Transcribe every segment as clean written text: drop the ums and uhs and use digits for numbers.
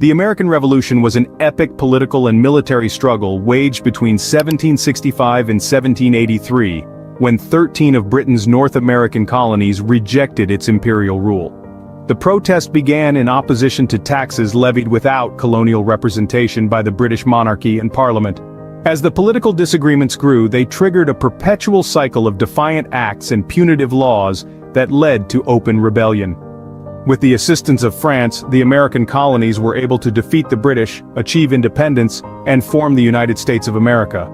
The American Revolution was an epic political and military struggle waged between 1765 and 1783, when 13 of Britain's North American colonies rejected its imperial rule. The protest began in opposition to taxes levied without colonial representation by the British monarchy and Parliament. As the political disagreements grew, they triggered a perpetual cycle of defiant acts and punitive laws that led to open rebellion. With the assistance of France, the American colonies were able to defeat the British, achieve independence, and form the United States of America.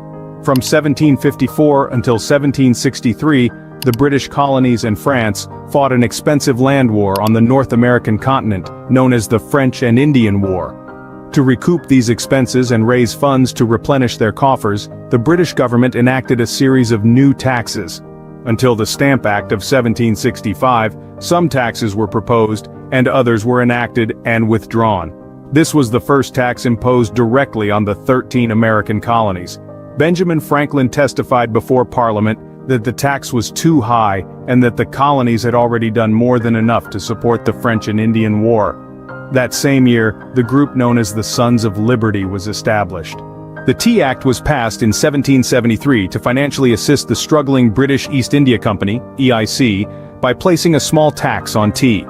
From 1754 until 1763, the British colonies and France fought an expensive land war on the North American continent, known as the French and Indian War. To recoup these expenses and raise funds to replenish their coffers, the British government enacted a series of new taxes. Until the Stamp Act of 1765, some taxes were proposed, and others were enacted and withdrawn. This was the first tax imposed directly on the 13 American colonies. Benjamin Franklin testified before Parliament that the tax was too high and that the colonies had already done more than enough to support the French and Indian War. That same year, the group known as the Sons of Liberty was established. The Tea Act was passed in 1773 to financially assist the struggling British East India Company, EIC, by placing a small tax on tea.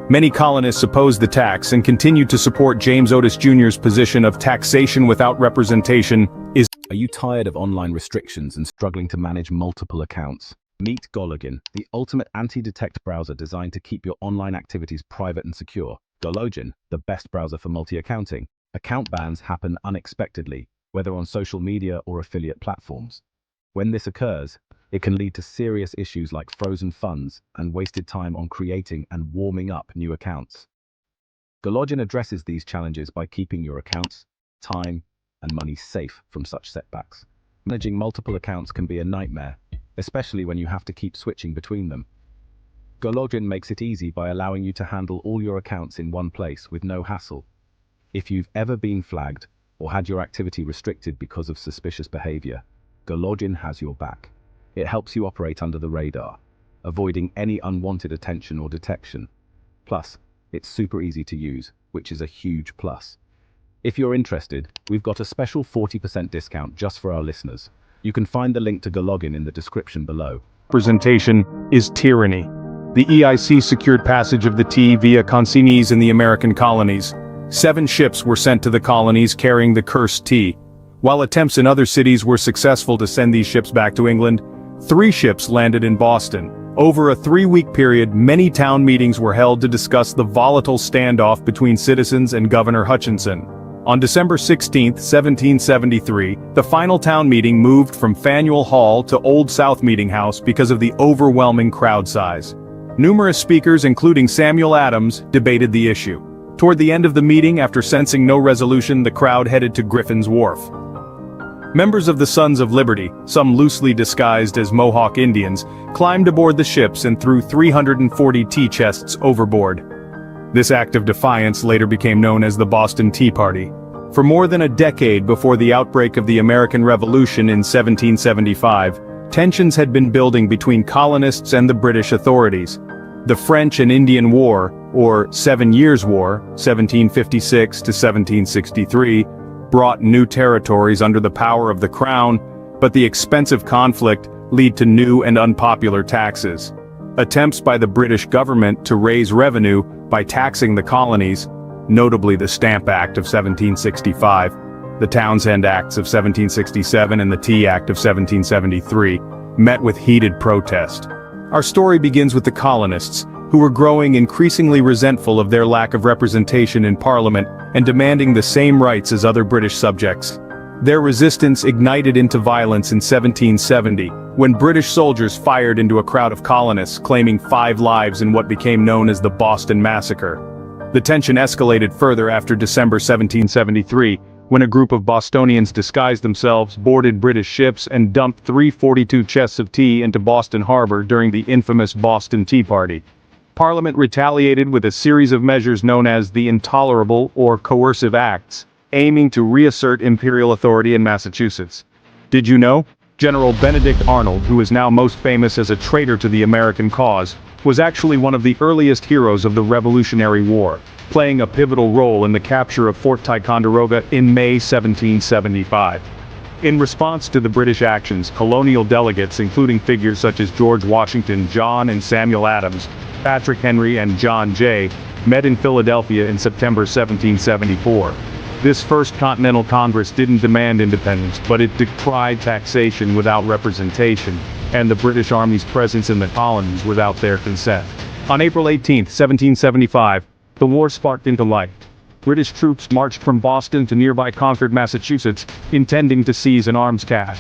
Many colonists opposed the tax and continued to support James Otis Jr.'s position of taxation without representation is. Are you tired of online restrictions and struggling to manage multiple accounts? Meet Gologin, the ultimate anti-detect browser designed to keep your online activities private and secure. Gologin, the best browser for multi-accounting. Account bans happen unexpectedly, whether on social media or affiliate platforms. When this occurs, it can lead to serious issues like frozen funds and wasted time on creating and warming up new accounts. Gologin addresses these challenges by keeping your accounts, time, and money safe from such setbacks. Managing multiple accounts can be a nightmare, especially when you have to keep switching between them. Gologin makes it easy by allowing you to handle all your accounts in one place with no hassle. If you've ever been flagged or had your activity restricted because of suspicious behavior, Gologin has your back. It helps you operate under the radar, avoiding any unwanted attention or detection. Plus, it's super easy to use, which is a huge plus. If you're interested, we've got a special 40% discount just for our listeners. You can find the link to Gologin in the description below. Representation is tyranny. The EIC secured passage of the tea via consignees in the American colonies. 7 ships were sent to the colonies carrying the cursed tea. While attempts in other cities were successful to send these ships back to England, 3 ships landed in Boston. Over a 3-week period, many town meetings were held to discuss the volatile standoff between citizens and Governor Hutchinson. On December 16, 1773, the final town meeting moved from Faneuil Hall to Old South Meeting House because of the overwhelming crowd size. Numerous speakers, including Samuel Adams, debated the issue. Toward the end of the meeting, after sensing no resolution, the crowd headed to Griffin's Wharf. Members of the Sons of Liberty, some loosely disguised as Mohawk Indians, climbed aboard the ships and threw 340 tea chests overboard. This act of defiance later became known as the Boston Tea Party. For more than a decade before the outbreak of the American Revolution in 1775, tensions had been building between colonists and the British authorities. The French and Indian War, or 7 Years' War, 1756 to 1763, brought new territories under the power of the Crown, but the expensive conflict led to new and unpopular taxes. Attempts by the British government to raise revenue by taxing the colonies, notably the Stamp Act of 1765, the Townshend Acts of 1767 and the Tea Act of 1773, met with heated protest. Our story begins with the colonists, who were growing increasingly resentful of their lack of representation in Parliament and demanding the same rights as other British subjects. Their resistance ignited into violence in 1770, when British soldiers fired into a crowd of colonists, claiming 5 lives in what became known as the Boston Massacre. The tension escalated further after December 1773, when a group of Bostonians disguised themselves, boarded British ships, and dumped 342 chests of tea into Boston Harbor during the infamous Boston Tea Party. Parliament retaliated with a series of measures known as the Intolerable or Coercive Acts, aiming to reassert imperial authority in Massachusetts. Did you know? General Benedict Arnold, who is now most famous as a traitor to the American cause, was actually one of the earliest heroes of the Revolutionary War, playing a pivotal role in the capture of Fort Ticonderoga in May 1775. In response to the British actions, colonial delegates including figures such as George Washington, John and Samuel Adams, Patrick Henry and John Jay, met in Philadelphia in September 1774. This First Continental Congress didn't demand independence, but it decried taxation without representation, and the British Army's presence in the colonies without their consent. On April 18, 1775, the war sparked into life. British troops marched from Boston to nearby Concord, Massachusetts, intending to seize an arms cache.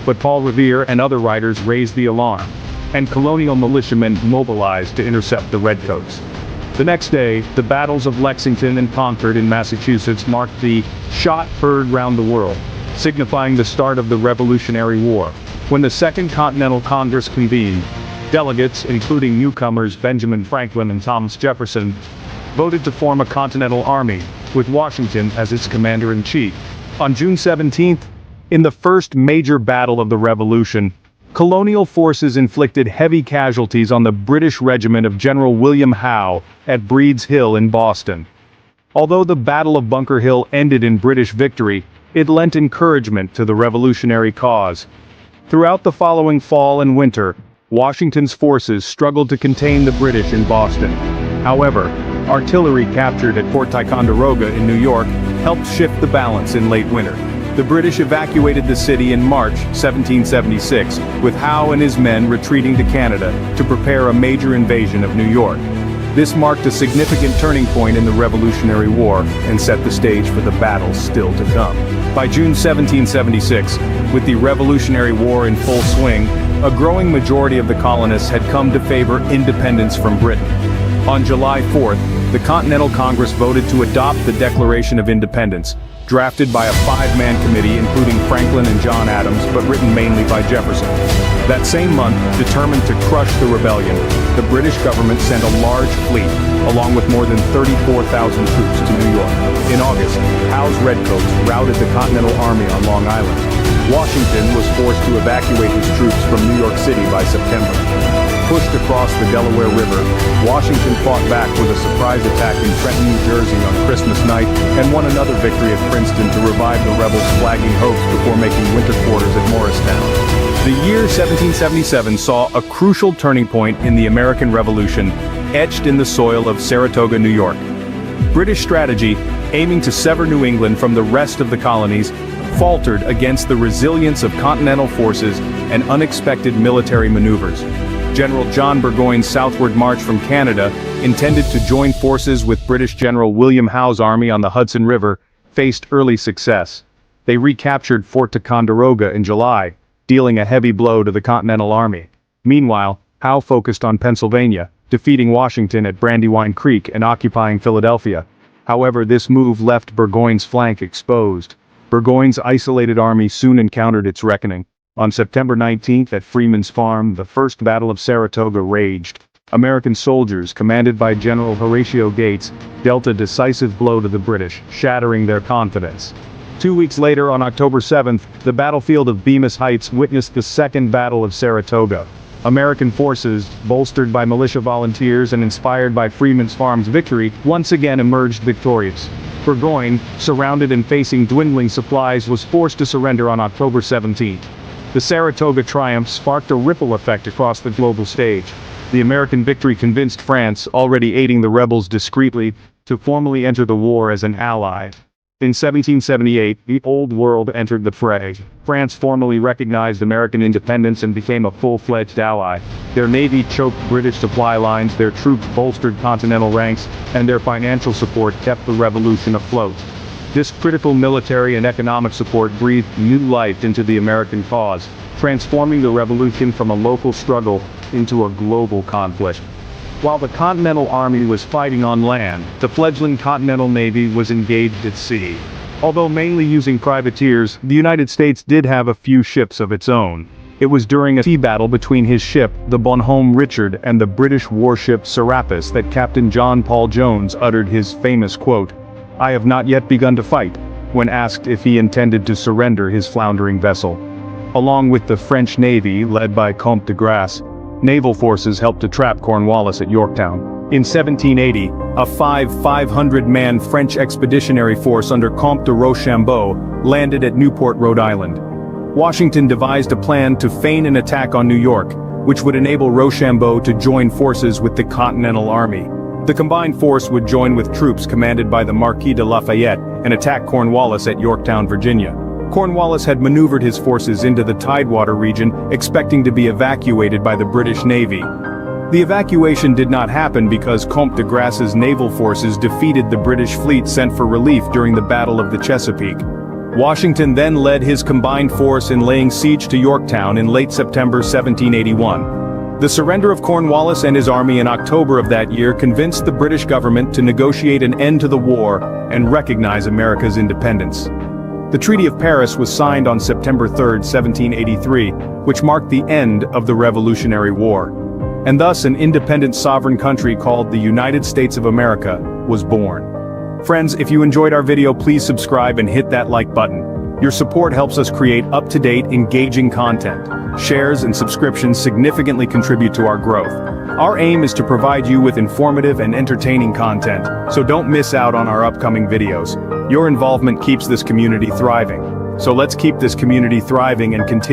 But Paul Revere and other writers raised the alarm, and colonial militiamen mobilized to intercept the Redcoats. The next day, the battles of Lexington and Concord in Massachusetts marked the "shot heard round the world," signifying the start of the Revolutionary War. When the Second Continental Congress convened, delegates, including newcomers Benjamin Franklin and Thomas Jefferson, voted to form a Continental Army, with Washington as its commander-in-chief. On June 17th, in the first major battle of the Revolution, colonial forces inflicted heavy casualties on the British regiment of General William Howe at Breed's Hill in Boston. Although the Battle of Bunker Hill ended in British victory, it lent encouragement to the revolutionary cause. Throughout the following fall and winter, Washington's forces struggled to contain the British in Boston. However, artillery captured at Fort Ticonderoga in New York helped shift the balance in late winter. The British evacuated the city in March 1776, with Howe and his men retreating to Canada to prepare a major invasion of New York. This marked a significant turning point in the Revolutionary War and set the stage for the battles still to come. By June 1776, with the Revolutionary War in full swing, a growing majority of the colonists had come to favor independence from Britain. On July 4th, the Continental Congress voted to adopt the Declaration of Independence, drafted by a five-man committee including Franklin and John Adams, but written mainly by Jefferson. That same month, determined to crush the rebellion, the British government sent a large fleet, along with more than 34,000 troops to New York. In August, Howe's Redcoats routed the Continental Army on Long Island. Washington was forced to evacuate his troops from New York City by September. Pushed across the Delaware River, Washington fought back with a surprise attack in Trenton, New Jersey on Christmas night, and won another victory at Princeton to revive the rebels' flagging hopes before making winter quarters at Morristown. The year 1777 saw a crucial turning point in the American Revolution, etched in the soil of Saratoga, New York. British strategy, aiming to sever New England from the rest of the colonies, faltered against the resilience of Continental forces and unexpected military maneuvers. General John Burgoyne's southward march from Canada, intended to join forces with British General William Howe's army on the Hudson River, faced early success. They recaptured Fort Ticonderoga in July, dealing a heavy blow to the Continental Army. Meanwhile, Howe focused on Pennsylvania, defeating Washington at Brandywine Creek and occupying Philadelphia. However, this move left Burgoyne's flank exposed. Burgoyne's isolated army soon encountered its reckoning. On September 19th at Freeman's Farm, the First Battle of Saratoga raged. American soldiers, commanded by General Horatio Gates, dealt a decisive blow to the British, shattering their confidence. 2 weeks later, on October 7th, the battlefield of Bemis Heights witnessed the Second Battle of Saratoga. American forces, bolstered by militia volunteers and inspired by Freeman's Farm's victory, once again emerged victorious. Burgoyne, surrounded and facing dwindling supplies, was forced to surrender on October 17th. The Saratoga triumph sparked a ripple effect across the global stage. The American victory convinced France, already aiding the rebels discreetly, to formally enter the war as an ally. In 1778, the Old World entered the fray. France formally recognized American independence and became a full-fledged ally. Their navy choked British supply lines, their troops bolstered Continental ranks, and their financial support kept the revolution afloat. This critical military and economic support breathed new life into the American cause, transforming the revolution from a local struggle into a global conflict. While the Continental Army was fighting on land, the fledgling Continental Navy was engaged at sea. Although mainly using privateers, the United States did have a few ships of its own. It was during a sea battle between his ship, the Bonhomme Richard, and the British warship Serapis that Captain John Paul Jones uttered his famous quote, "I have not yet begun to fight," when asked if he intended to surrender his floundering vessel. Along with the French Navy, led by Comte de Grasse, naval forces helped to trap Cornwallis at Yorktown. In 1780, a 500-man French expeditionary force under Comte de Rochambeau landed at Newport, Rhode Island. Washington devised a plan to feign an attack on New York, which would enable Rochambeau to join forces with the Continental Army. The combined force would join with troops commanded by the Marquis de Lafayette and attack Cornwallis at Yorktown, Virginia. Cornwallis had maneuvered his forces into the Tidewater region, expecting to be evacuated by the British Navy. The evacuation did not happen because Comte de Grasse's naval forces defeated the British fleet sent for relief during the Battle of the Chesapeake. Washington then led his combined force in laying siege to Yorktown in late September 1781. The surrender of Cornwallis and his army in October of that year convinced the British government to negotiate an end to the war and recognize America's independence. The Treaty of Paris was signed on September 3, 1783, which marked the end of the Revolutionary War. And thus an independent sovereign country called the United States of America was born. Friends, if you enjoyed our video, please subscribe and hit that like button. Your support helps us create up-to-date, engaging content. Shares and subscriptions significantly contribute to our growth. Our aim is to provide you with informative and entertaining content, so don't miss out on our upcoming videos. Your involvement keeps this community thriving. So let's keep this community thriving and continue